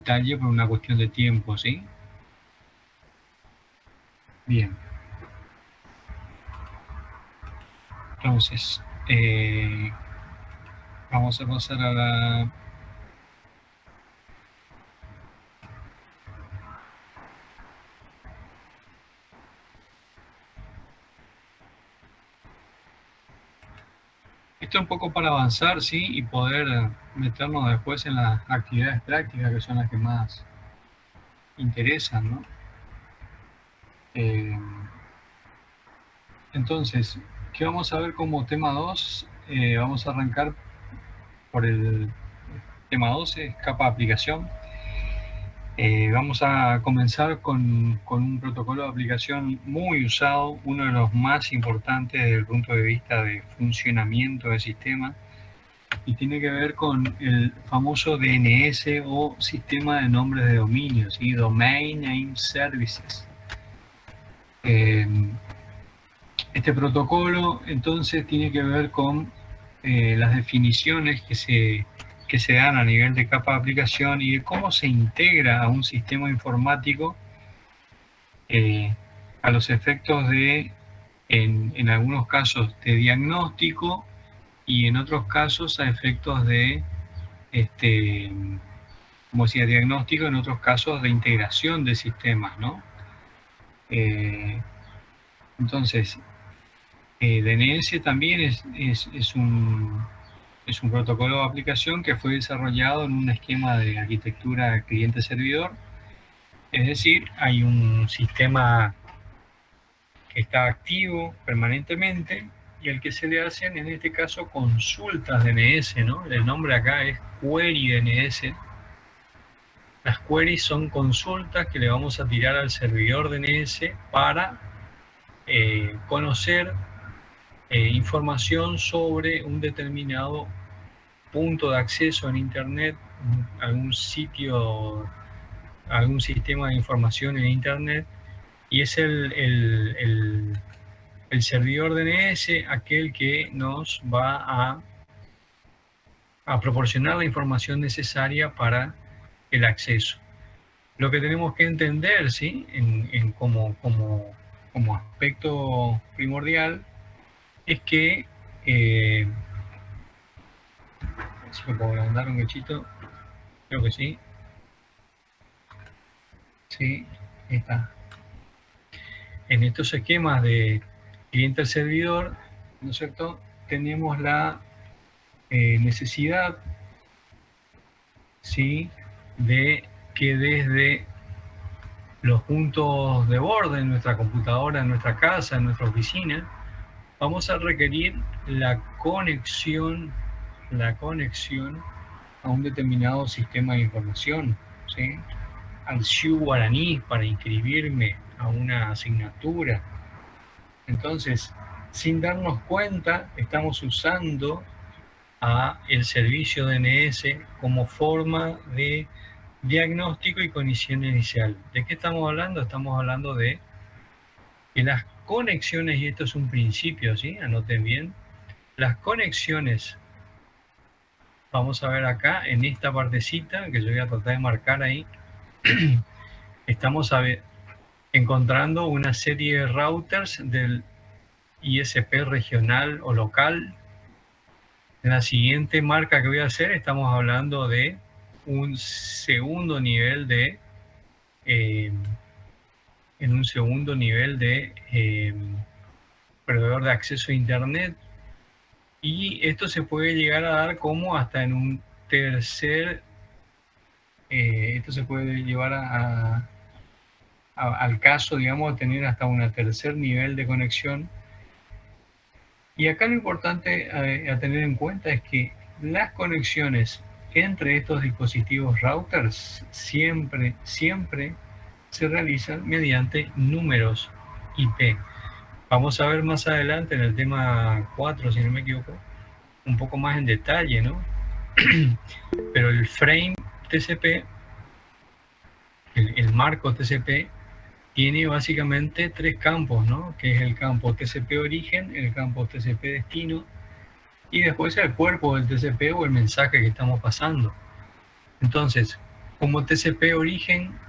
detalle por una cuestión de tiempo, ¿sí? Bien. Entonces, vamos a pasar a la... Esto un poco para avanzar, ¿sí? Y poder meternos después en las actividades prácticas, que son las que más interesan, ¿no? Entonces, ¿qué vamos a ver como tema 2? Vamos a arrancar por el tema 12, capa de aplicación. Vamos a comenzar con un protocolo de aplicación muy usado, uno de los más importantes desde el punto de vista de funcionamiento del sistema, y tiene que ver con el famoso DNS o sistema de nombres de dominio, ¿sí? Domain Name Services. Este protocolo entonces tiene que ver con las definiciones que se dan a nivel de capa de aplicación y de cómo se integra a un sistema informático a los efectos de, en algunos casos, de diagnóstico y en otros casos a efectos de, como decía, diagnóstico, en otros casos de integración de sistemas, ¿no? Entonces, DNS también es un protocolo de aplicación que fue desarrollado en un esquema de arquitectura cliente-servidor, es decir, hay un sistema que está activo permanentemente y al que se le hacen, en este caso, consultas DNS, ¿no? El nombre acá es Query DNS. Las queries son consultas que le vamos a tirar al servidor DNS para conocer información sobre un determinado punto de acceso en Internet, algún sitio, algún sistema de información en Internet, y es el servidor DNS aquel que nos va a proporcionar la información necesaria para el acceso. Lo que tenemos que entender, ¿sí? Como aspecto primordial es que si me puedo agrandar un cachito, creo que sí. Sí, ahí está. En estos esquemas de cliente al servidor, ¿no es cierto? Tenemos la necesidad, ¿sí? De que desde los puntos de borde en nuestra computadora, en nuestra casa, en nuestra oficina, vamos a requerir la conexión a un determinado sistema de información, ¿sí? Al Xiu Guaraní para inscribirme a una asignatura. Entonces, sin darnos cuenta, estamos usando a el servicio DNS como forma de diagnóstico y conexión inicial. ¿De qué estamos hablando? Estamos hablando de que las conexiones, y esto es un principio, ¿sí? Anoten bien, las conexiones, vamos a ver acá en esta partecita que yo voy a tratar de marcar ahí, estamos encontrando una serie de routers del ISP regional o local. En la siguiente marca que voy a hacer estamos hablando de un segundo nivel de proveedor de acceso a Internet, y esto se puede llegar a dar como hasta en un tercer, esto se puede llevar al caso, digamos, de tener hasta un tercer nivel de conexión. Y acá lo importante a tener en cuenta es que las conexiones entre estos dispositivos routers siempre se realizan mediante números IP. Vamos a ver más adelante en el tema 4, si no me equivoco, un poco más en detalle, ¿no? Pero el frame TCP, el marco TCP, tiene básicamente tres campos, ¿no? Que es el campo TCP origen, el campo TCP destino y después el cuerpo del TCP o el mensaje que estamos pasando. Entonces, como TCP origen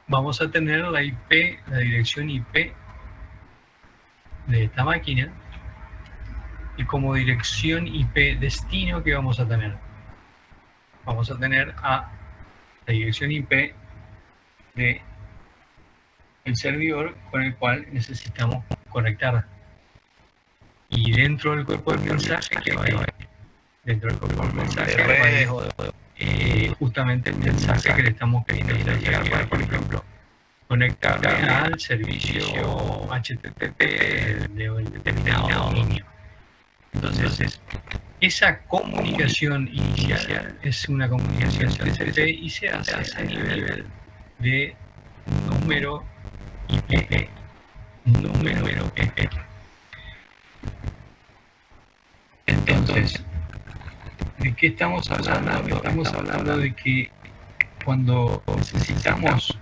vamos a tener la IP, la dirección IP de esta máquina, y como dirección IP destino, ¿qué vamos a tener? Vamos a tener a la dirección IP de el servidor con el cual necesitamos conectar. Y dentro del cuerpo del mensaje que va a ir, dentro del cuerpo del mensaje va a ir justamente el mensaje que le estamos queriendo llegar para, por ejemplo, conectarme al servicio HTTP del determinado dominio. Entonces, esa comunicación inicial es una comunicación TCP y se hace a nivel de número IP. Número IP. Entonces, ¿de qué estamos hablando? Estamos hablando de que cuando necesitamos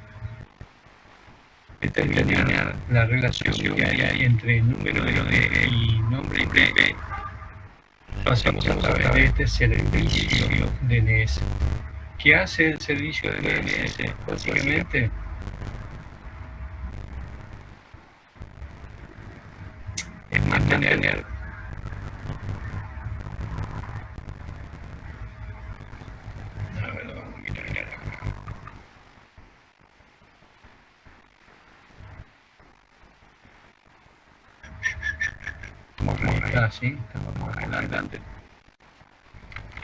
determinar la relación que hay entre número de IP y nombre IP, lo hacemos a través de este servicio DNS. ¿Qué hace el servicio DNS? Básicamente es mantener ¿sí? Estamos adelante.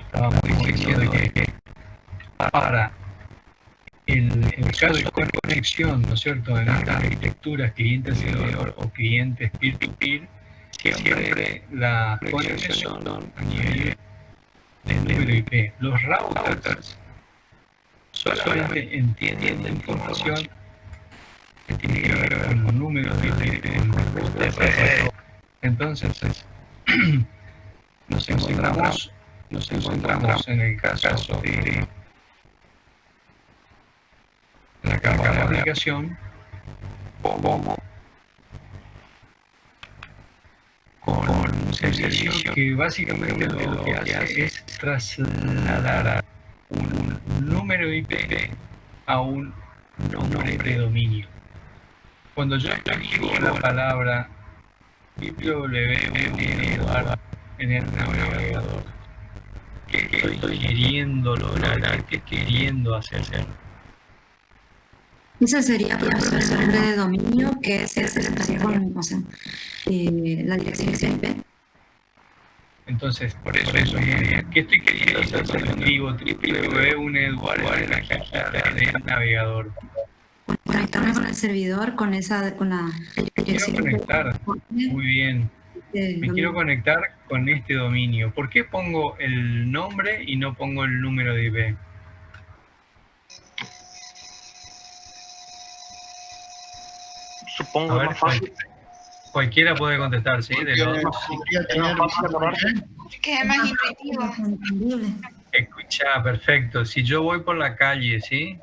Estábamos diciendo que para el caso de conexión, ¿no es cierto?, en estas arquitecturas cliente-servidor o clientes peer-to-peer, siempre la conexión a nivel de número IP. Los routers solamente entienden la información que tiene que ver con los números de IP. Entonces, nos encontramos en el caso de la capa de aplicación como con un servicio que básicamente lo que hace es trasladar un número IP a un nombre de dominio. Cuando yo escribo la palabra www en el navegador, ¿qué estoy queriendo lograr? ¿Qué queriendo hacer? Ese sería el nombre de dominio, que es con, o sea, la dirección IP. Entonces, por eso, ¿qué estoy queriendo hacer cuando escribo www.uneduardo en la cajita del navegador? Conectarme con el servidor, con la Quiero conectar, muy bien, me quiero conectar con este dominio. ¿Por qué pongo el nombre y no pongo el número de IP? Supongo que es más fácil. Cualquiera puede contestar, ¿sí? De los dos. Que es más intuitivo. Escucha, perfecto. Si yo voy por la calle, ¿sí?,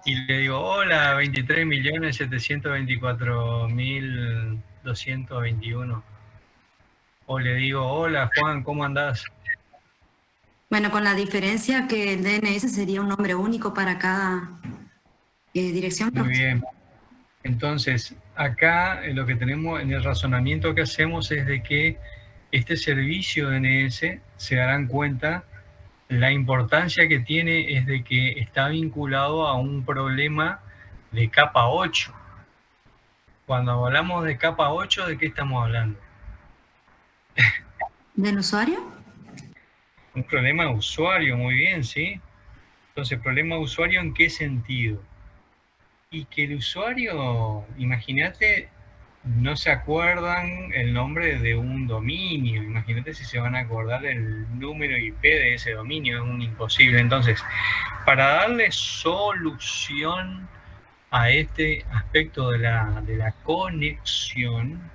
y le digo, hola, 23.724.221. O le digo, hola, Juan, ¿cómo andás? Bueno, con la diferencia que el DNS sería un nombre único para cada dirección. Muy bien. Entonces, acá lo que tenemos en el razonamiento que hacemos es de que este servicio DNS, se darán cuenta, la importancia que tiene es de que está vinculado a un problema de capa 8. Cuando hablamos de capa 8, ¿de qué estamos hablando? ¿Del usuario? Un problema de usuario, muy bien, ¿sí? Entonces, problema de usuario, ¿en qué sentido? Y que el usuario, imagínate, no se acuerdan el nombre de un dominio. Imagínate si se van a acordar el número IP de ese dominio, es un imposible. Entonces, para darle solución a este aspecto de la conexión,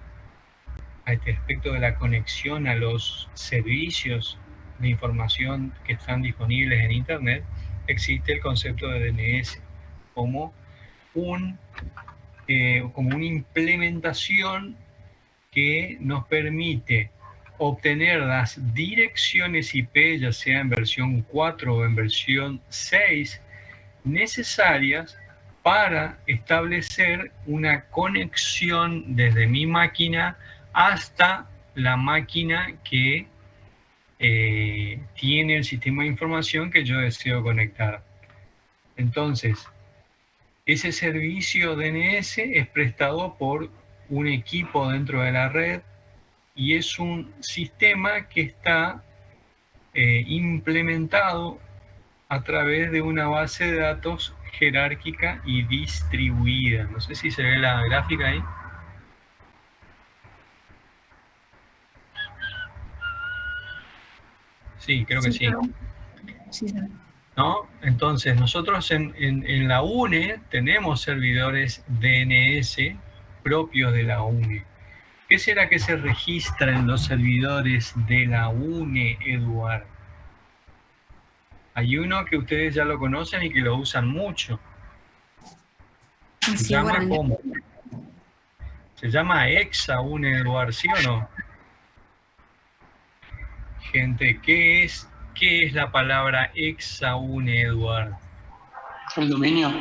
a este aspecto de la conexión a los servicios de información que están disponibles en Internet, existe el concepto de DNS como una implementación que nos permite obtener las direcciones IP, ya sea en versión 4 o en versión 6, necesarias para establecer una conexión desde mi máquina hasta la máquina que tiene el sistema de información que yo deseo conectar. Entonces, ese servicio DNS es prestado por un equipo dentro de la red y es un sistema que está implementado a través de una base de datos jerárquica y distribuida. No sé si se ve la gráfica ahí. Sí, creo que sí. Sí. ¿No? Entonces, nosotros en la UNE tenemos servidores DNS propios de la UNE. ¿Qué será que se registra en los servidores de la UNE, Eduard? Hay uno que ustedes ya lo conocen y que lo usan mucho. Se llama ¿cómo? Se llama EXA-UNE, Eduard, ¿sí o no? Gente, ¿qué es la palabra EXA-UNE, Eduard? El dominio.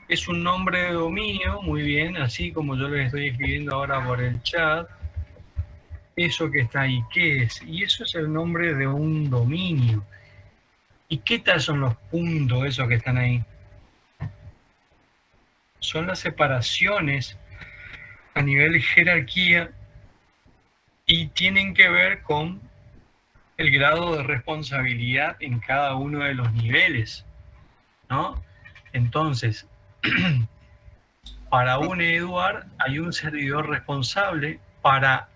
Es un nombre de dominio, muy bien, así como yo les estoy escribiendo ahora por el chat. Eso que está ahí, ¿qué es? Y eso es el nombre de un dominio. ¿Y qué tal son los puntos esos que están ahí? Son las separaciones a nivel de jerarquía y tienen que ver con el grado de responsabilidad en cada uno de los niveles, ¿no? Entonces, para un Eduard hay un servidor responsable. Para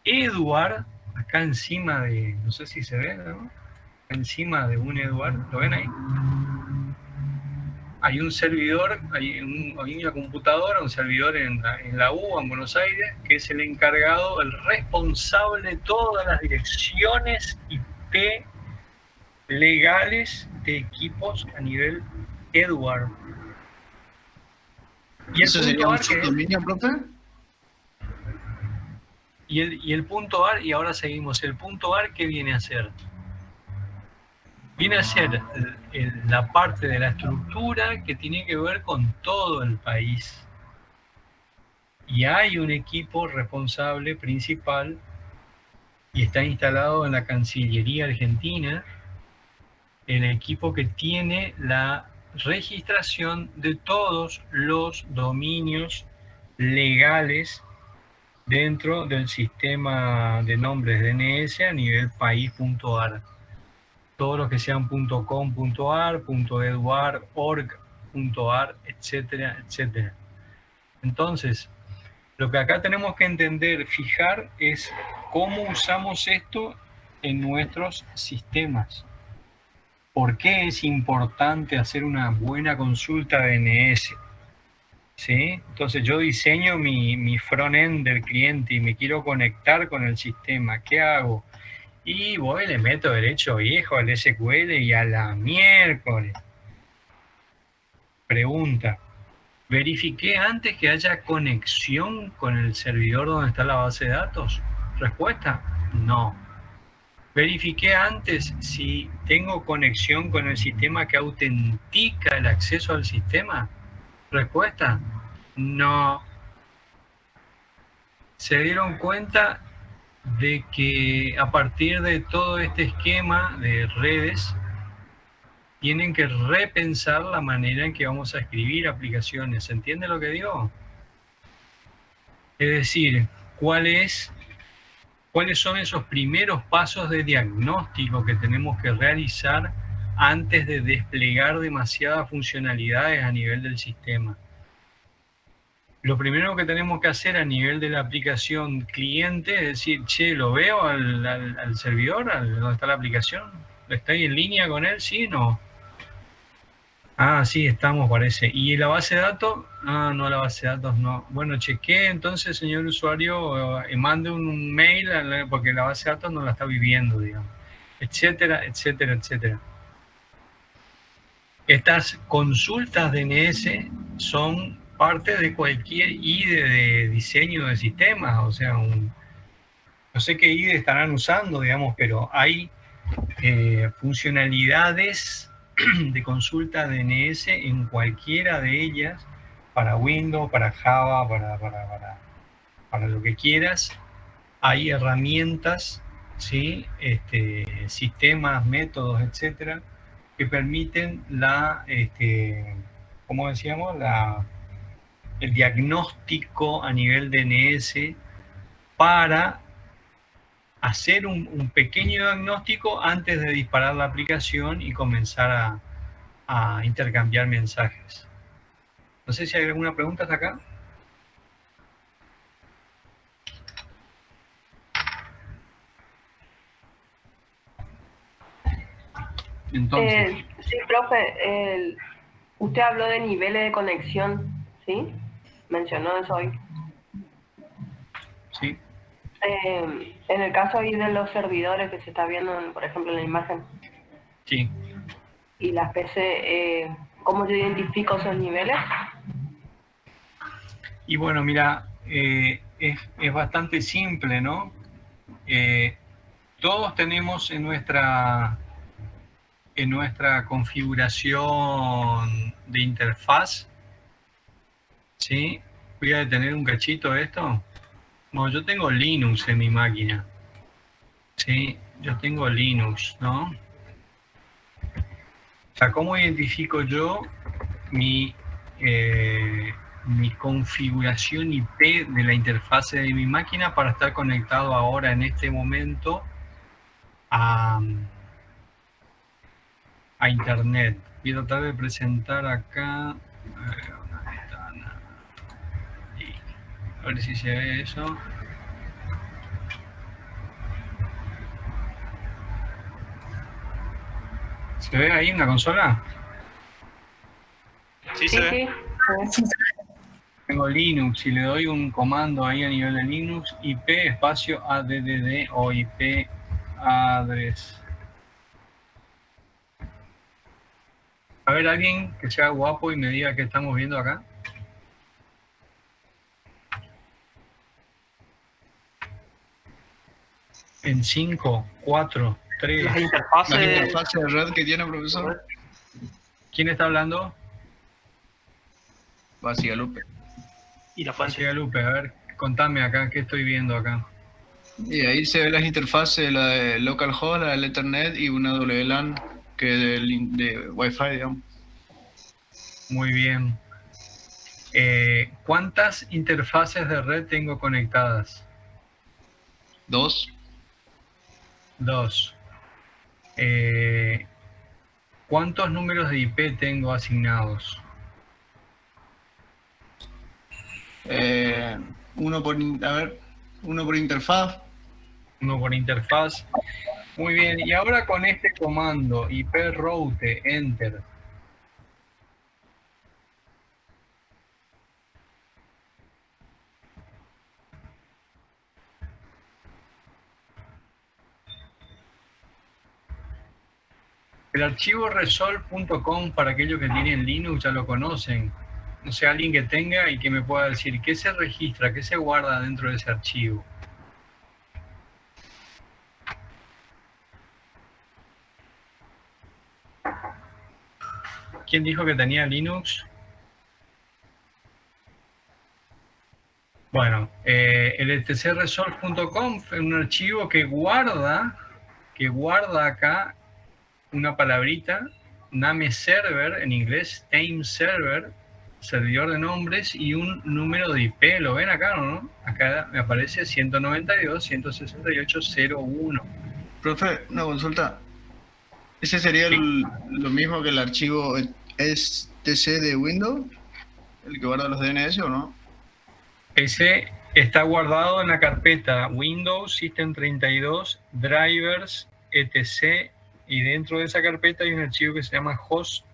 Eduard, acá encima de, no sé si se ve, ¿no? Encima de un Eduard, ¿lo ven ahí? Hay un servidor, hay una computadora, un servidor en la UBA, en Buenos Aires, que es el encargado, el responsable de todas las direcciones IP legales de equipos a nivel Eduard. ¿Y eso sería un subdominio, profe? Y el punto AR, y ahora seguimos, el punto AR, ¿qué viene a ser? Viene a ser la parte de la estructura que tiene que ver con todo el país. Y hay un equipo responsable principal y está instalado en la Cancillería Argentina, el equipo que tiene la registración de todos los dominios legales dentro del sistema de nombres DNS a nivel país.ar. Todo lo que sean .com.ar, .eduard, org.ar, etcétera, etcétera. Entonces, lo que acá tenemos que entender, fijar, es cómo usamos esto en nuestros sistemas. ¿Por qué es importante hacer una buena consulta DNS? ¿Sí? Entonces yo diseño mi front-end del cliente y me quiero conectar con el sistema. ¿Qué hago? Y voy, le meto derecho viejo al SQL y a la miércoles. Pregunta, ¿verifiqué antes que haya conexión con el servidor donde está la base de datos? Respuesta, no. ¿Verifiqué antes si tengo conexión con el sistema que autentica el acceso al sistema? Respuesta, no. ¿Se dieron cuenta de que a partir de todo este esquema de redes tienen que repensar la manera en que vamos a escribir aplicaciones? ¿Se entiende lo que digo? Es decir, ¿cuáles son esos primeros pasos de diagnóstico que tenemos que realizar antes de desplegar demasiadas funcionalidades a nivel del sistema? Lo primero que tenemos que hacer a nivel de la aplicación cliente es decir, che, ¿lo veo al servidor? ¿Dónde está la aplicación? ¿Estoy en línea con él? ¿Sí? ¿No? Ah, sí, estamos, parece. ¿Y la base de datos? Ah, no, la base de datos no. Bueno, chequé, entonces, señor usuario, mande un mail, porque la base de datos no la está viviendo, digamos. Etcétera, etcétera, etcétera. Estas consultas DNS son parte de cualquier IDE de diseño de sistemas, o sea, no sé qué IDE estarán usando, digamos, pero hay funcionalidades de consulta DNS en cualquiera de ellas, para Windows, para Java, para lo que quieras. Hay herramientas, ¿sí? Sistemas, métodos, etcétera, que permiten ¿cómo decíamos? El diagnóstico a nivel DNS para hacer un pequeño diagnóstico antes de disparar la aplicación y comenzar a intercambiar mensajes. No sé si hay alguna pregunta hasta acá. Entonces, sí, profe, usted habló de niveles de conexión, ¿sí? Mencionó eso hoy. sí. En el caso ahí de los servidores que se está viendo, por ejemplo, en la imagen, Sí. y las PC, ¿cómo yo identifico esos niveles? Y bueno, mira, es bastante simple, ¿no? Todos tenemos en nuestra configuración de interfaz, ¿sí? Voy a detener un cachito esto. Bueno, yo tengo Linux en mi máquina, ¿sí? Yo tengo Linux, ¿no? O sea, ¿cómo identifico yo mi configuración IP de la interfase de mi máquina para estar conectado ahora en este momento a internet? Voy a tratar de presentar acá una ventana. A ver si se ve eso. ¿Se ve ahí en la consola? Sí, se ve. Sí. Tengo Linux y le doy un comando ahí a nivel de Linux, IP espacio add o IP address. A ver, alguien que sea guapo y me diga qué estamos viendo acá. En 5, 4, 3. Las interfaces. Las interfaces de red que tiene, profesor. ¿Quién está hablando? Vacía Lupe. Y la fuente. Vacía Lupe, a ver, contame acá, ¿qué estoy viendo acá? Y ahí se ven las interfaces, la de localhost, la del Ethernet y una WLAN que es de Wi-Fi, digamos. Muy bien. ¿Cuántas interfaces de red tengo conectadas? 2. 2. ¿Cuántos números de IP tengo asignados? Uno por interfaz. Uno por interfaz. Muy bien. Y ahora con este comando iproute enter. El archivo resolve.com, para aquellos que tienen Linux ya lo conocen. No sé, alguien que tenga y que me pueda decir qué se registra, qué se guarda dentro de ese archivo. ¿Quién dijo que tenía Linux? Bueno, el etcresolve.com es un archivo que guarda acá una palabrita, name server, en inglés, name server, servidor de nombres, y un número de IP. ¿Lo ven acá o no? Acá me aparece 192.168.0.1. Profe, una consulta. ¿Ese sería lo mismo que el archivo STC de Windows? ¿El que guarda los DNS o no? Ese está guardado en la carpeta Windows System 32 Drivers etc. Y dentro de esa carpeta hay un archivo que se llama host.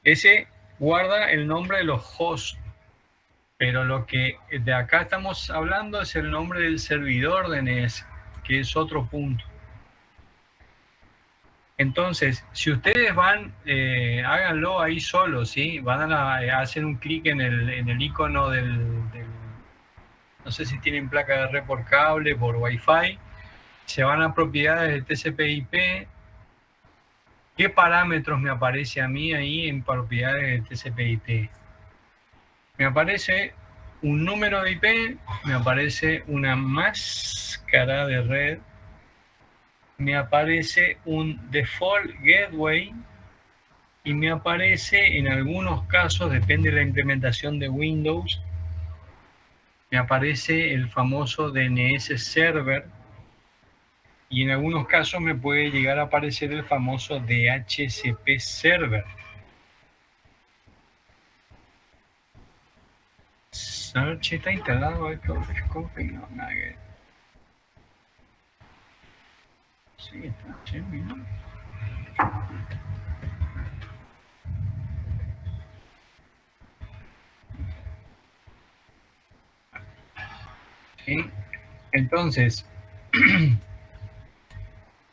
Ese guarda el nombre de los hosts, pero lo que de acá estamos hablando es el nombre del servidor DNS, que es otro punto. Entonces, si ustedes van, háganlo ahí solos, ¿sí? Van hacen un clic en el icono no sé si tienen placa de red por cable, por Wi-Fi, se van a propiedades del TCP/IP. ¿Qué parámetros me aparece a mí ahí en propiedades del TCP/IP? Me aparece un número de IP, me aparece una máscara de red, me aparece un default gateway y me aparece en algunos casos, depende de la implementación de Windows, me aparece el famoso DNS server y en algunos casos me puede llegar a aparecer el famoso DHCP server. Search está instalado, no, nada que ver. Sí, está chévere, ¿no? ¿Sí? Entonces,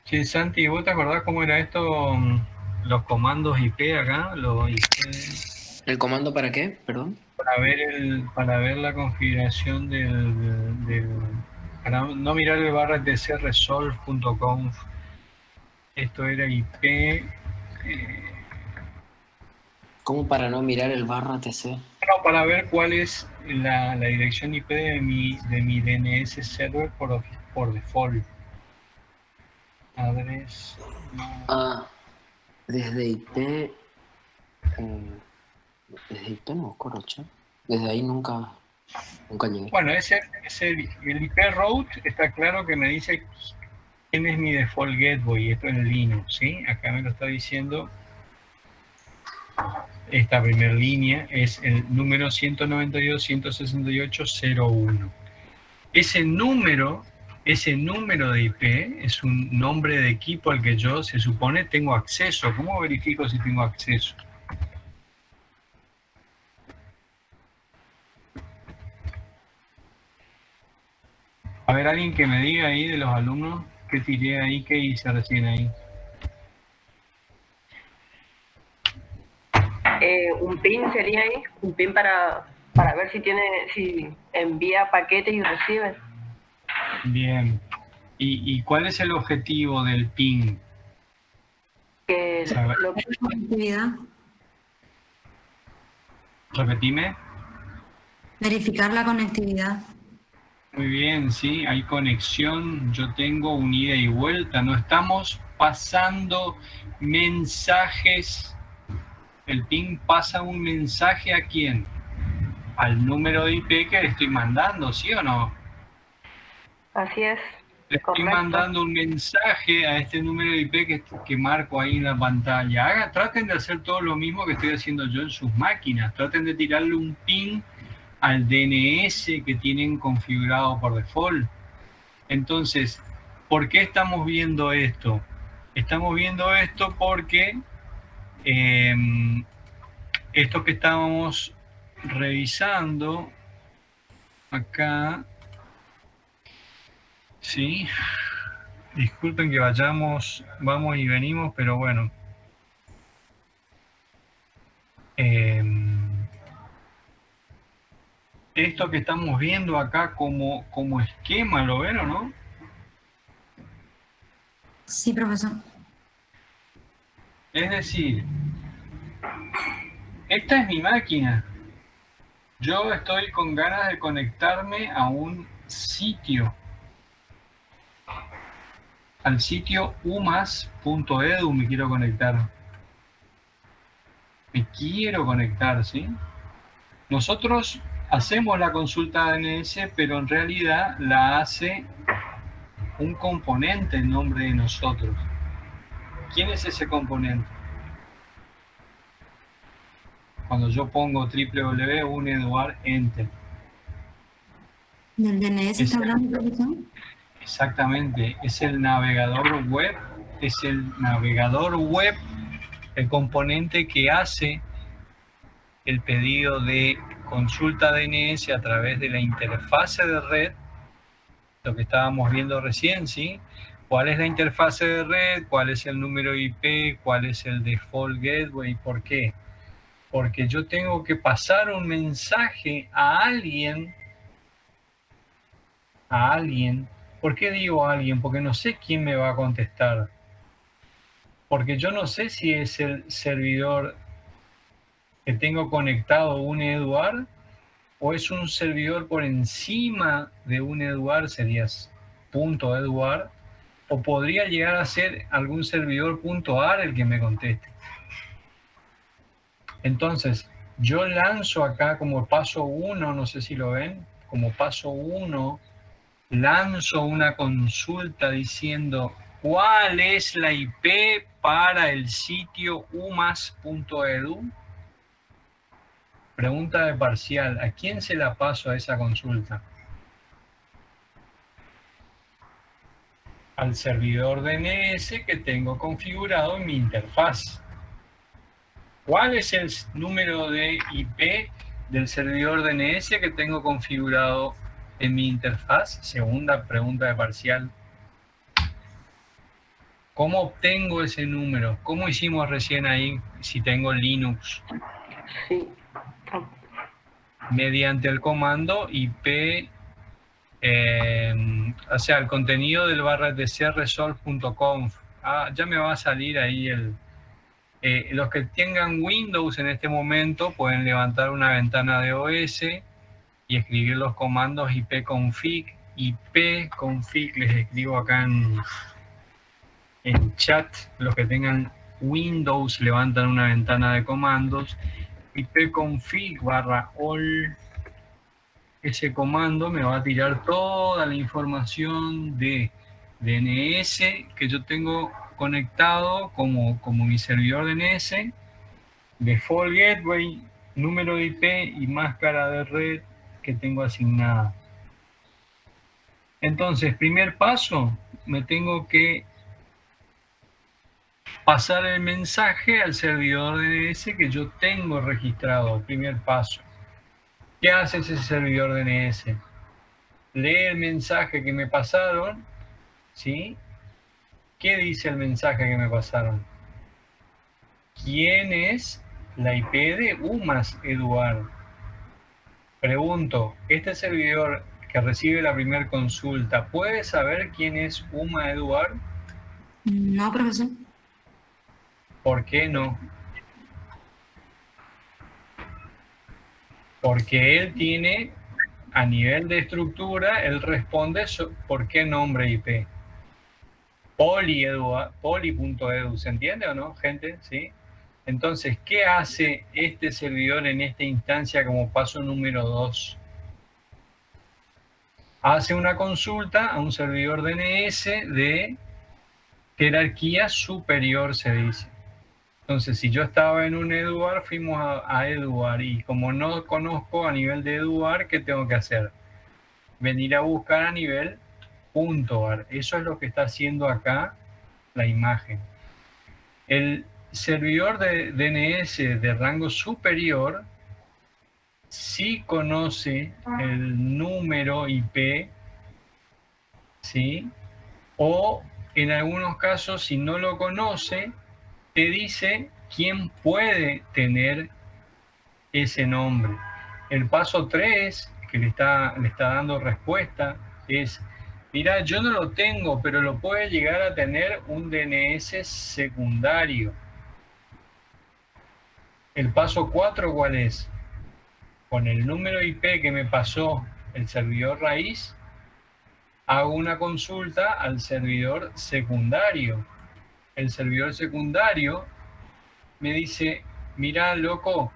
sí, Santi, ¿vos te acordás cómo era esto? Los comandos IP acá, los IP, ¿El comando para qué? Perdón. para ver la configuración para no mirar el barra etc resolve.conf. Esto era IP. ¿Cómo para no mirar el barra TC? No, para ver cuál es la dirección IP de mi DNS server por default. Address. Ah, desde IP. Desde IP no me acuerdo, che. Desde ahí nunca llegué. Bueno, el IP route está claro que me dice quién es mi default gateway. Esto en Linux, ¿sí? Acá me lo está diciendo. Esta primera línea es el número 192.168.0.1. Ese número de IP es un nombre de equipo al que yo se supone tengo acceso. ¿Cómo verifico si tengo acceso? A ver, alguien que me diga ahí de los alumnos qué tiré ahí, qué hice recién ahí. Un pin sería ahí, un pin para ver si envía paquetes y recibe. Bien. ¿Y cuál es el objetivo del ping? Lo que Conectividad. Repetime. Verificar la conectividad. Muy bien, sí, hay conexión, yo tengo un ida y vuelta, no estamos pasando mensajes. El ping pasa un mensaje ¿a quién? Al número de IP que le estoy mandando, ¿sí o no? así es. Le estoy Correcto. mandando un mensaje a este número de IP que marco ahí en la pantalla. Traten de hacer todo lo mismo que estoy haciendo yo en sus máquinas. Traten de tirarle un ping al DNS que tienen configurado por default. Entonces, ¿por qué estamos viendo esto? Estamos viendo esto porque esto que estábamos revisando acá, ¿sí? Disculpen que vamos y venimos, pero bueno. Esto que estamos viendo acá como esquema, ¿lo ven o no? Sí, profesor. Es decir, esta es mi máquina. Yo estoy con ganas de conectarme a un sitio. Al sitio umas.edu me quiero conectar. Me quiero conectar, ¿sí? Nosotros hacemos la consulta DNS, pero en realidad la hace un componente en nombre de nosotros. ¿Quién es ese componente? Cuando yo pongo www.uneduar enter. ¿Del DNS está hablando, profesor? Exactamente, es el navegador web, el componente que hace el pedido de consulta DNS a través de la interfase de red, lo que estábamos viendo recién, ¿sí? ¿Cuál es la interfase de red? ¿Cuál es el número IP? ¿Cuál es el default gateway? ¿Por qué? Porque yo tengo que pasar un mensaje a alguien a alguien. ¿Por qué digo a alguien? Porque no sé quién me va a contestar. Porque yo no sé si es el servidor que tengo conectado un Eduard o es un servidor por encima de un Eduard, sería .eduard, o podría llegar a ser algún servidor .ar el que me conteste. Entonces, yo lanzo acá como paso 1, no sé si lo ven, como paso 1, lanzo una consulta diciendo ¿cuál es la IP para el sitio umas.edu? Pregunta de parcial, ¿a quién se la paso a esa consulta? Al servidor DNS que tengo configurado en mi interfaz. ¿Cuál es el número de IP del servidor DNS que tengo configurado en mi interfaz? Segunda pregunta de parcial. ¿Cómo obtengo ese número? ¿Cómo hicimos recién ahí si tengo Linux? Sí. Mediante el comando IP, o sea, el contenido del /etc-resolve.conf. Ya me va a salir ahí el... los que tengan Windows en este momento pueden levantar una ventana de OS y escribir los comandos ipconfig. Ipconfig les escribo acá en chat. Los que tengan Windows levantan una ventana de comandos. ipconfig /all. Ese comando me va a tirar toda la información de DNS que yo tengo conectado como mi servidor DNS, default gateway, número de IP y máscara de red que tengo asignada. Entonces, primer paso, me tengo que pasar el mensaje al servidor DNS que yo tengo registrado. Primer paso. ¿Qué hace ese servidor DNS? Lee el mensaje que me pasaron, ¿sí? ¿Qué dice el mensaje que me pasaron? ¿Quién es la IP de UMAS, Eduard? Pregunto, ¿este servidor que recibe la primera consulta puede saber quién es UMA, Eduard? No, profesor. ¿Por qué no? Porque él tiene, a nivel de estructura, él responde por qué nombre IP. Poli.edu, ¿se entiende o no, gente? ¿Sí? Entonces, ¿qué hace este servidor en esta instancia como paso número 2? Hace una consulta a un servidor DNS de jerarquía superior, se dice. Entonces, si yo estaba en un Eduard, fuimos a Eduard, y como no conozco a nivel de Eduard, ¿qué tengo que hacer? Venir a buscar a nivel .var. Eso es lo que está haciendo acá la imagen. El servidor de DNS de rango superior sí conoce el número IP, ¿sí? O en algunos casos, si no lo conoce, te dice quién puede tener ese nombre. El paso 3, que le está dando respuesta, es, mira, yo no lo tengo, pero lo puede llegar a tener un DNS secundario. El paso 4, ¿cuál es? Con el número IP que me pasó el servidor raíz, hago una consulta al servidor secundario. El servidor secundario me dice, mira, loco,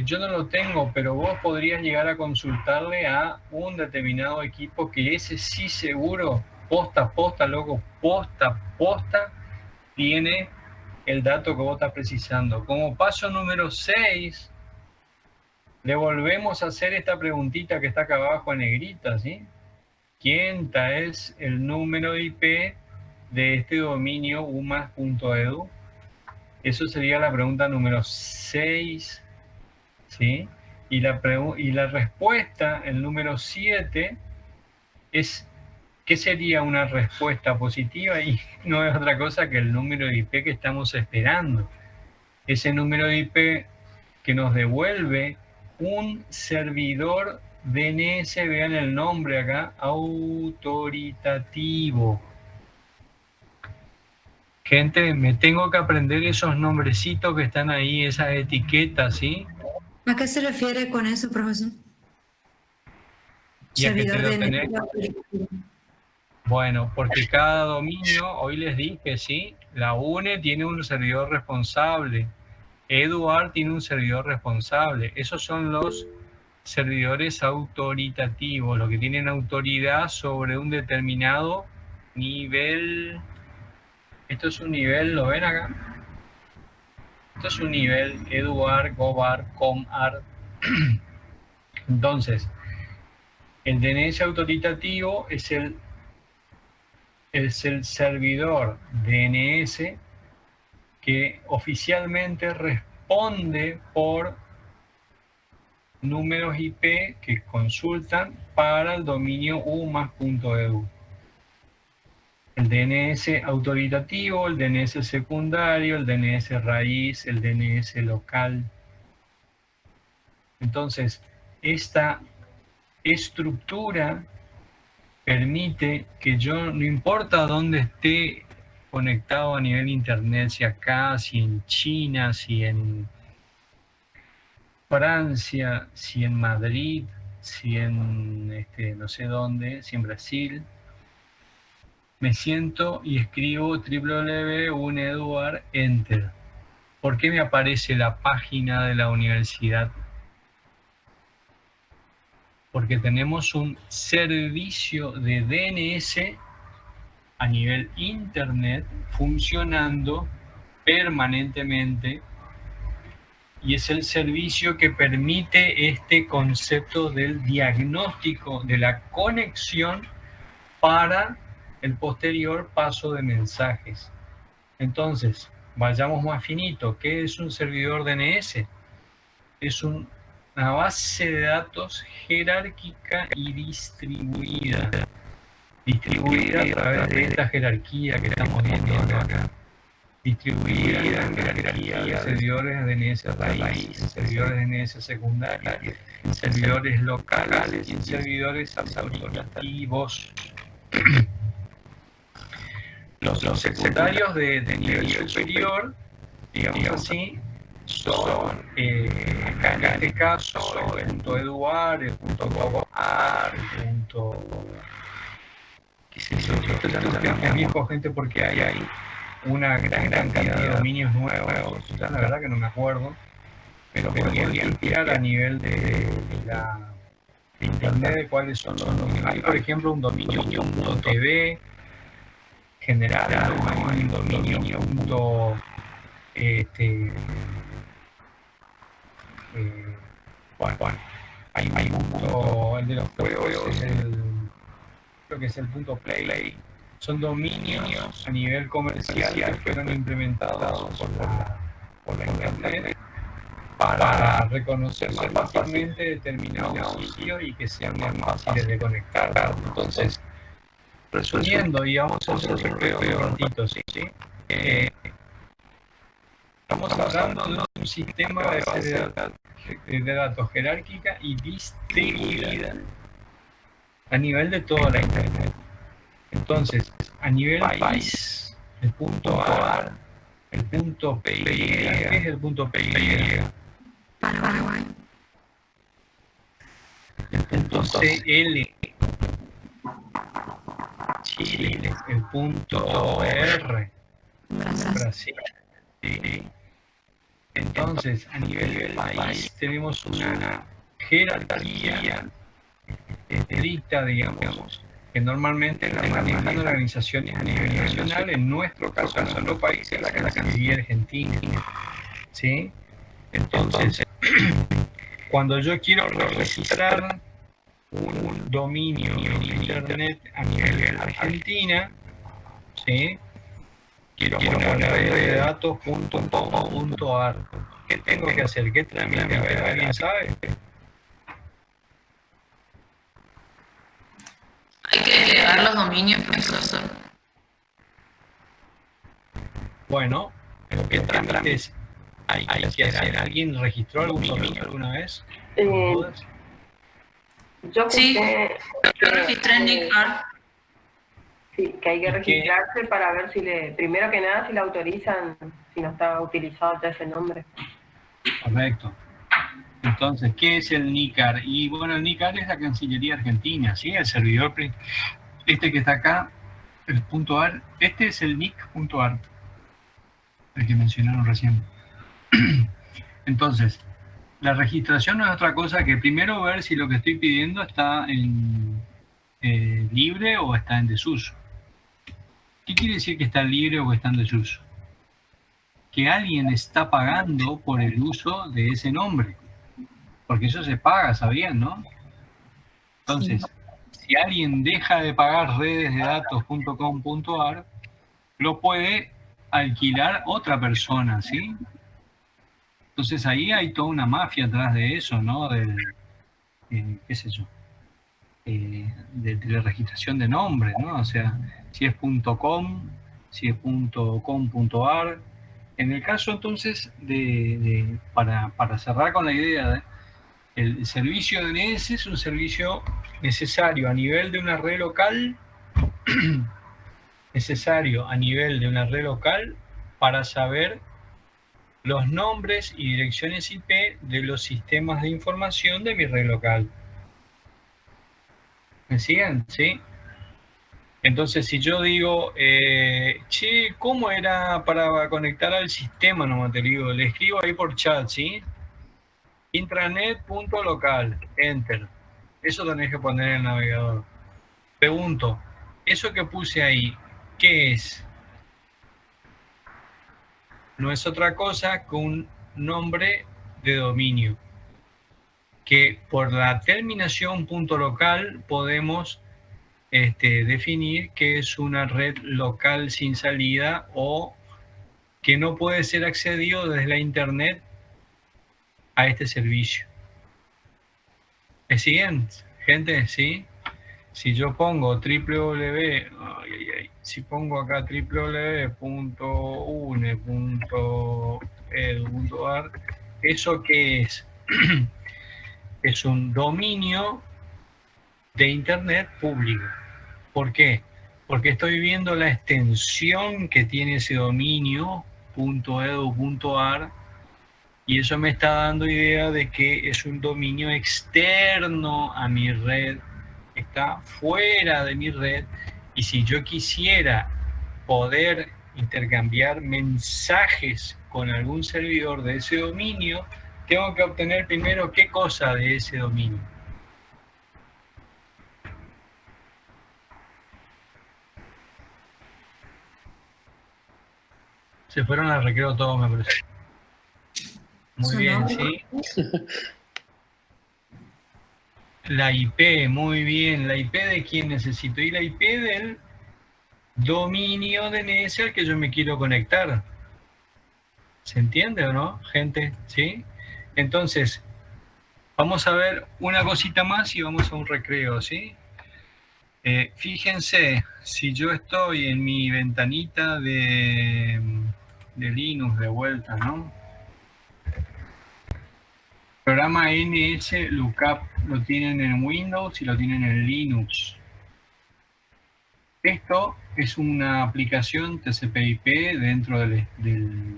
yo no lo tengo, pero vos podrías llegar a consultarle a un determinado equipo que ese sí seguro, posta, loco, posta, tiene el dato que vos estás precisando. Como paso número 6, le volvemos a hacer esta preguntita que está acá abajo en negrita, ¿sí? ¿Quién es el número IP de este dominio umas.edu? Eso sería la pregunta número 6, ¿sí? Y la respuesta, el número 7, es, ¿qué sería una respuesta positiva? Y no es otra cosa que el número de IP que estamos esperando. Ese número de IP que nos devuelve un servidor DNS, vean el nombre acá, autoritativo. Gente, me tengo que aprender esos nombrecitos que están ahí, esas etiquetas, ¿sí? ¿A qué se refiere con eso, profesor? Y a que te Servidor lo de tenés. DNS. Bueno, porque cada dominio, hoy les dije, ¿sí? La UNE tiene un servidor responsable. Eduard tiene un servidor responsable. Esos son los servidores autoritativos, los que tienen autoridad sobre un determinado nivel. Esto es un nivel, ¿lo ven acá? Esto es un nivel Eduard, Gobar, Comart. Entonces, el DNS autoritativo es el servidor DNS que oficialmente responde por números IP que consultan para el dominio umas.edu. El DNS autoritativo, el DNS secundario, el DNS raíz, el DNS local. Entonces, esta estructura permite que yo, no importa dónde esté conectado a nivel internet, si acá, si en China, si en Francia, si en Madrid, si en no sé dónde, si en Brasil, me siento y escribo www.uneduard, enter. ¿Por qué me aparece la página de la universidad? Porque tenemos un servicio de DNS a nivel internet funcionando permanentemente, y es el servicio que permite este concepto del diagnóstico de la conexión para el posterior paso de mensajes. Entonces, vayamos más finito. ¿Qué es un servidor DNS? Es una base de datos jerárquica y distribuida. Distribuida a través de esta jerarquía que estamos viendo acá. Distribuida en jerarquía de servidores DNS raíz, servidores DNS secundarios, servidores locales y servidores autoritativos. Los secundarios de nivel superior, digamos así, son acá en este caso el punto Eduard, el punto Gobar, el punto es viejo, gente, porque hay una gran cantidad de dominios nuevos. Ya la verdad que no me acuerdo, pero podrían limpiar a nivel de internet de cuáles son los dominios. Hay, por ejemplo, un dominio .tv general, un dominio bueno, hay un punto, el de los juegos, creo que es el punto play. Son dominios a nivel comercial que fueron implementados por la internet para reconocer más fácilmente determinados sitios y que sean más fáciles de conectar. Entonces, resumiendo, y vamos a hacer un recreo un ratito, ¿sí? Estamos hablando de un sistema de base de datos jerárquica y distribuida a nivel de toda la internet. Entonces, a nivel país, el punto A, el punto PY, ¿qué es el punto PY? Paraguay. El punto CL, Chile, el punto R, Brasil. Sí. Entonces, a nivel país tenemos una jerarquía estricta, digamos, que normalmente la manejan organizaciones a nivel nacional. En nuestro caso, en nuestro país, es la Cancillería Argentina, ¿sí? Entonces, cuando yo quiero registrar un dominio en internet a nivel Argentina, ¿sí? Quiero poner base de datos.com.ar. ¿Qué tengo que hacer? ¿Qué trámite? A ver, ¿alguien sabe? Hay que crear los dominios, profesor. Bueno, pero ¿qué trámites hay que hacer? ¿Alguien registró algún dominio alguna vez? Yo Sí, escuché yo registré en NICAR. sí, que hay que ¿Y qué? registrarse para ver si primero que nada, si le autorizan, si no está utilizado ya ese nombre. Correcto. Entonces, ¿qué es el NICAR? Y bueno, el NICAR es la Cancillería Argentina, ¿sí? El servidor, este que está acá, el .ar, este es el NIC.ar, el que mencionaron recién. Entonces, la registración no es otra cosa que primero ver si lo que estoy pidiendo está en libre o está en desuso. ¿Qué quiere decir que está libre o que está en desuso? Que alguien está pagando por el uso de ese nombre, porque eso se paga, ¿sabían, no? Entonces, si alguien deja de pagar redesdedatos.com.ar, lo puede alquilar otra persona, ¿sí? Entonces ahí hay toda una mafia atrás de eso, ¿no? ¿Qué sé yo? De la registración de nombres, ¿no? O sea, si es .com, si es .com.ar. En el caso entonces, para cerrar con la idea, el servicio DNS es un servicio necesario a nivel de una red local, para saber los nombres y direcciones IP de los sistemas de información de mi red local. ¿Me siguen? ¿Sí? Entonces, si yo digo, che, ¿cómo era para conectar al sistema? No te digo, le escribo ahí por chat, ¿sí? Intranet.local, enter. Eso tenés que poner en el navegador. Pregunto, ¿eso que puse ahí, qué es? No es otra cosa que un nombre de dominio, que por la terminación .local podemos definir que es una red local sin salida o que no puede ser accedido desde la internet a este servicio. ¿Me siguen, gente? ¿Sí? Si yo pongo si pongo acá www.une.edu.ar, ¿eso qué es? Es un dominio de internet público. ¿Por qué? Porque estoy viendo la extensión que tiene ese dominio .edu.ar y eso me está dando idea de que es un dominio externo a mi red, está fuera de mi red, y si yo quisiera poder intercambiar mensajes con algún servidor de ese dominio, tengo que obtener primero qué cosa de ese dominio. Se fueron al recreo todos, me parece. Muy bien, ¿sí? La IP, muy bien. ¿La IP de quién necesito? Y la IP del dominio DNS al que yo me quiero conectar. ¿Se entiende o no, gente? ¿Sí? Entonces, vamos a ver una cosita más y vamos a un recreo, ¿sí? Fíjense, si yo estoy en mi ventanita de Linux de vuelta, ¿no? El programa NSLookup lo tienen en Windows y lo tienen en Linux. Esto es una aplicación TCP/IP dentro de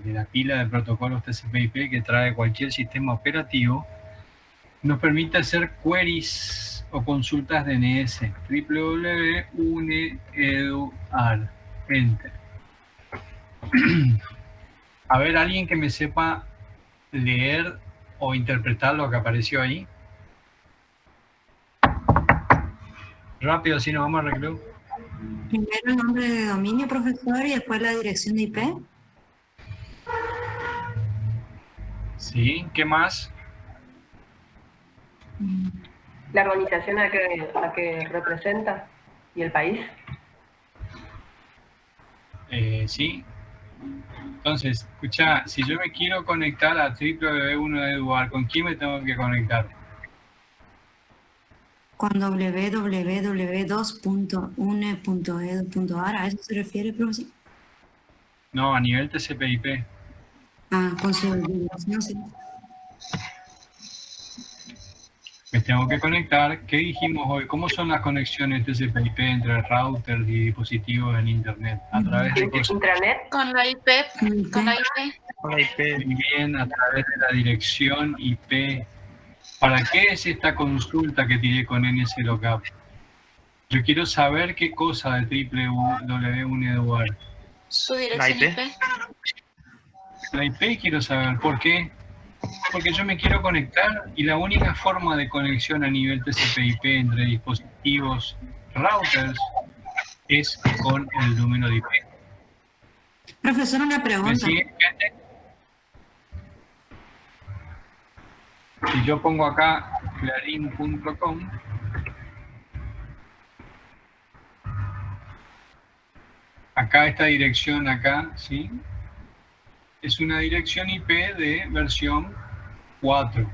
la pila de protocolos TCP/IP que trae cualquier sistema operativo. Nos permite hacer queries o consultas DNS. www.une.edu.ar. Enter. A ver, alguien que me sepa leer o interpretar lo que apareció ahí. Rápido, así nos vamos a recreo. Primero el nombre de dominio, profesor, y después la dirección de IP. Sí, ¿qué más? La organización a que representa y el país. Sí. Entonces, escucha, si yo me quiero conectar a www.1eduar, ¿con quién me tengo que conectar? Con www.2.une.edu.ar, ¿a eso se refiere, profesor? No, a nivel TCP/IP. Ah, con su dirección, sí. ¿Me Entonces tengo que conectar. ¿Qué dijimos hoy? ¿Cómo son las conexiones TCP/IP entre routers y dispositivos en Internet? A través de cosas. Intranet. Con la IP. Con la IP. Con la IP. Bien, a través de la dirección IP. ¿Para qué es esta consulta que tiré con NSLookup? Yo quiero saber qué cosa de www.UNEDUAR. Su dirección IP. La IP quiero saber. ¿Por qué? Porque yo me quiero conectar y la única forma de conexión a nivel TCP/IP entre dispositivos routers es con el número de IP. Profesor, una ¿Me pregunta. sigue, gente? Si yo pongo acá clarin.com, acá esta dirección acá, ¿sí? Es una dirección IP de versión 4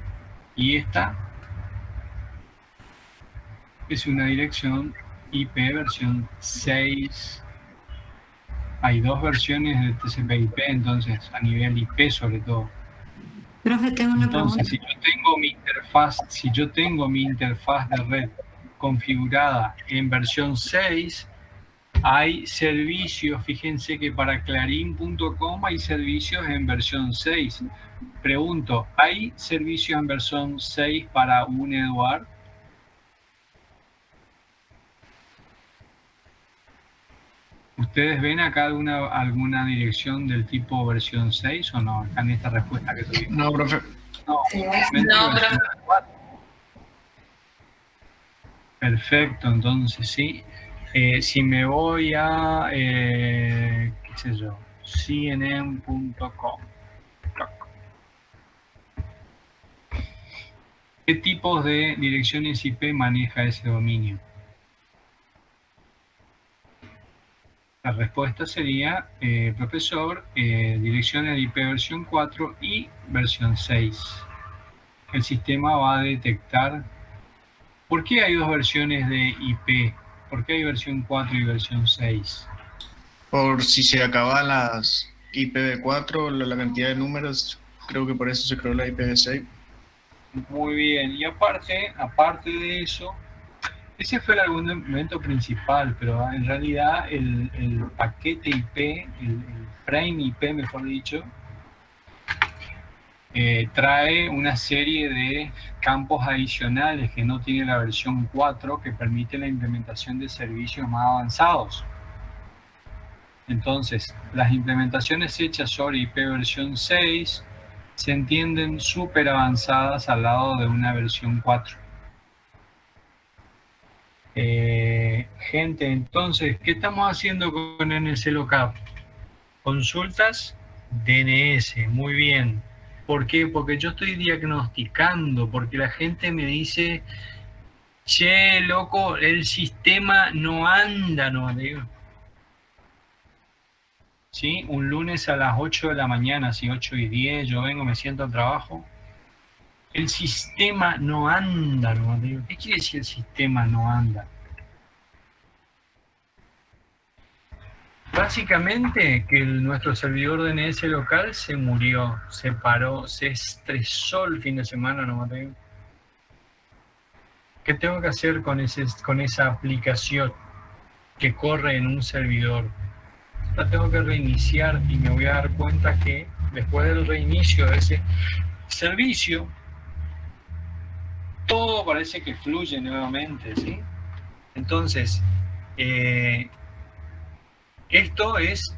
y esta es una dirección IP versión 6. Hay dos versiones de TCP/IP, entonces a nivel IP sobre todo. Profe, tengo una pregunta. Entonces, si yo tengo mi interfaz de red configurada en versión 6, hay servicios, fíjense que para clarin.com hay servicios en versión 6. Pregunto, ¿hay servicios en versión 6 para UNEDUAR? ¿Ustedes ven acá alguna dirección del tipo versión 6 o no? Acá en esta respuesta que tuvimos. No, profe. No, No, versión 4. Perfecto, entonces sí. Si me voy a, qué sé yo, cnn.com. ¿Qué tipos de direcciones IP maneja ese dominio? La respuesta sería, profesor, direcciones de IP versión 4 y versión 6. El sistema va a detectar. ¿Por qué hay dos versiones de IP? ¿Por qué hay versión 4 y versión 6? Por si se acaban las IPv4, la cantidad de números, creo que por eso se creó la IPv6. Muy bien, y aparte de eso, ese fue el argumento principal, pero en realidad el paquete IP, el frame IP mejor dicho, trae una serie de campos adicionales que no tiene la versión 4 que permite la implementación de servicios más avanzados. Entonces, las implementaciones hechas sobre IP versión 6 se entienden súper avanzadas al lado de una versión 4. Gente, entonces, ¿qué estamos haciendo con NSLookup? Consultas DNS, muy bien. ¿Por qué? Porque yo estoy diagnosticando, porque la gente me dice, che, loco, el sistema no anda, no digo. ¿Sí? Un lunes a las 8 de la mañana, si 8:10, yo vengo, me siento al trabajo. El sistema no anda, no digo. ¿Qué quiere decir el sistema no anda? Básicamente que nuestro servidor DNS local se murió, se paró, se estresó el fin de semana, no Mateo. ¿Qué tengo que hacer con esa aplicación que corre en un servidor? La tengo que reiniciar y me voy a dar cuenta que después del reinicio de ese servicio, todo parece que fluye nuevamente, ¿sí? Entonces, esto es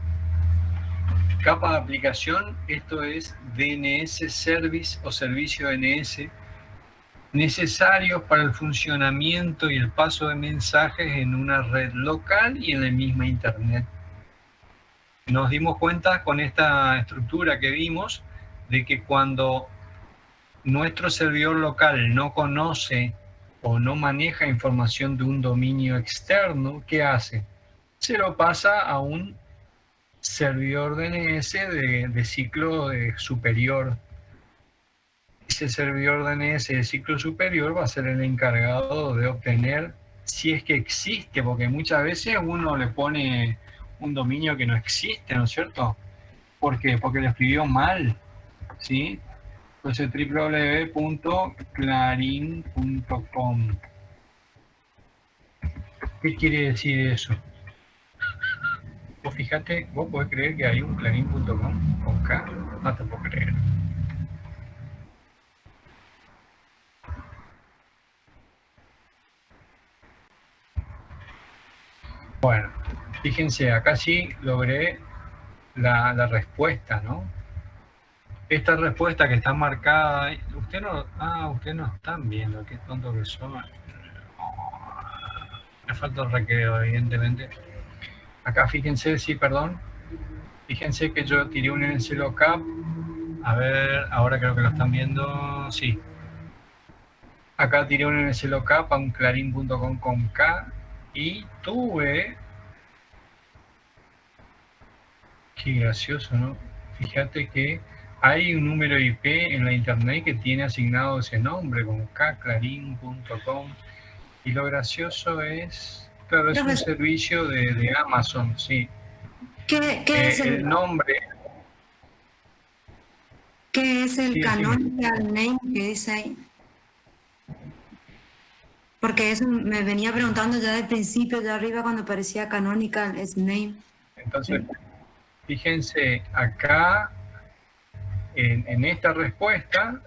capa de aplicación, esto es DNS Service o servicio DNS necesarios para el funcionamiento y el paso de mensajes en una red local y en la misma Internet. Nos dimos cuenta con esta estructura que vimos de que cuando nuestro servidor local no conoce o no maneja información de un dominio externo, ¿qué hace? Se lo pasa a un servidor DNS de ciclo superior. Ese servidor DNS de ciclo superior va a ser el encargado de obtener, si es que existe, porque muchas veces uno le pone un dominio que no existe, ¿no es cierto? ¿Por qué? Porque lo escribió mal, ¿sí? Entonces www.clarin.com. ¿Qué quiere decir eso? Vos fíjate, vos podés creer que hay un clarin.com con K, no te puedo creer. Bueno, fíjense, acá sí logré la respuesta, ¿no? Esta respuesta que está marcada ahí, ustedes no están viendo, qué tonto que son. Me falta el recreo, evidentemente. Acá fíjense, sí, perdón. Fíjense que yo tiré un NCLOCAP. A ver, ahora creo que lo están viendo. Sí. Acá tiré un NCLOCAP a un clarin.com con K. Y tuve... Qué gracioso, ¿no? Fíjate que hay un número IP en la internet que tiene asignado ese nombre, como clarin.com. Y lo gracioso es... Claro, es un servicio de Amazon, sí. ¿Qué es el nombre? ¿Qué es el Sí, canonical name que dice ahí? Porque eso me venía preguntando ya del principio, ya arriba cuando aparecía canonical es name. Entonces, fíjense, acá en esta respuesta,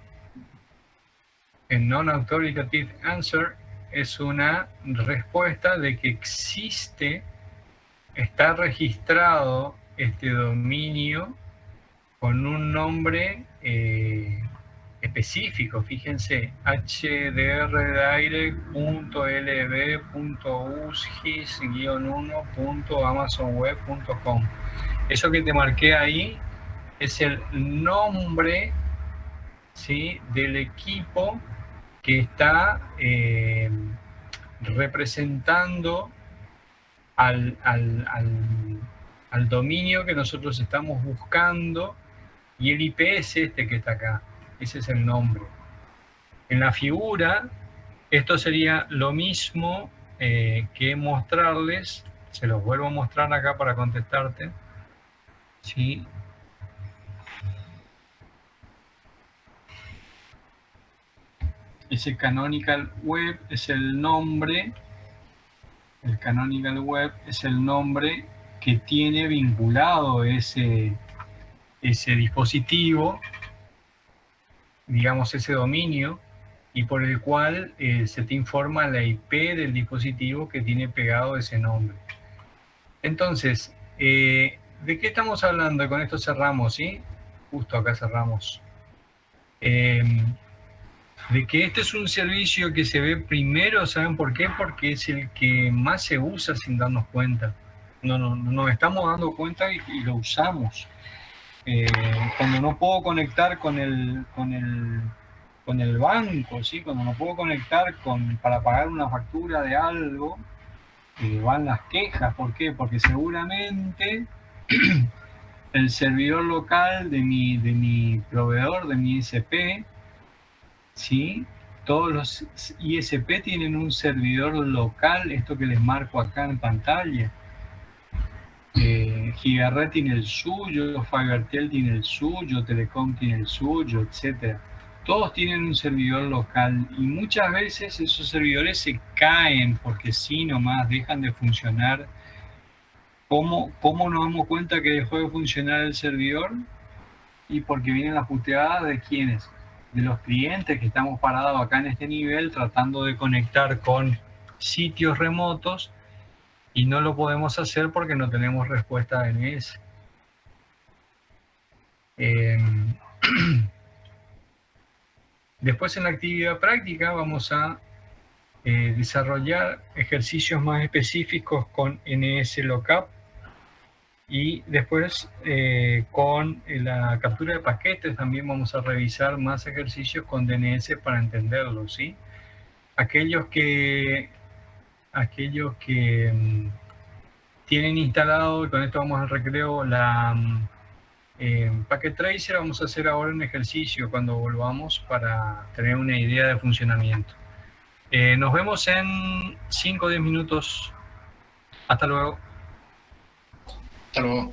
en non-authoritative answer, es una respuesta de que existe, está registrado este dominio con un nombre específico. Fíjense, hdrdirect.lb.usgis-1.amazonweb.com. Eso que te marqué ahí es el nombre, ¿sí?, del equipo que está representando al dominio que nosotros estamos buscando, y el IP es este que está acá. Ese es el nombre. En la figura, esto sería lo mismo que mostrarles. Se los vuelvo a mostrar acá para contestarte. ¿Sí? Ese canonical web es el nombre. El canonical web es el nombre que tiene vinculado ese dispositivo, digamos ese dominio, y por el cual se te informa la IP del dispositivo que tiene pegado ese nombre. Entonces, ¿de qué estamos hablando? Con esto cerramos, ¿sí? Justo acá cerramos. De que este es un servicio que se ve primero, ¿saben por qué? Porque es el que más se usa sin darnos cuenta. No nos estamos dando cuenta y lo usamos. Cuando no puedo conectar con el banco, ¿sí? Cuando no puedo conectar para pagar una factura de algo, van las quejas. ¿Por qué? Porque seguramente el servidor local de mi proveedor, de mi ISP, ¿sí? Todos los ISP tienen un servidor local, esto que les marco acá en pantalla. Gigaret tiene el suyo, Fibertel tiene el suyo, Telecom tiene el suyo, etc. Todos tienen un servidor local y muchas veces esos servidores se caen porque sí nomás dejan de funcionar. ¿Cómo nos damos cuenta que dejó de funcionar el servidor? Y porque vienen las puteadas de quiénes, de los clientes que estamos parados acá en este nivel tratando de conectar con sitios remotos. Y no lo podemos hacer porque no tenemos respuesta DNS. Después en la actividad práctica vamos a desarrollar ejercicios más específicos con NSLOCAP y después con la captura de paquetes también vamos a revisar más ejercicios con DNS para entenderlo, ¿sí? Aquellos que tienen instalado, y con esto vamos al recreo, la Packet Tracer, vamos a hacer ahora un ejercicio cuando volvamos para tener una idea de funcionamiento. Nos vemos en 5 o 10 minutos. Hasta luego. Hasta luego.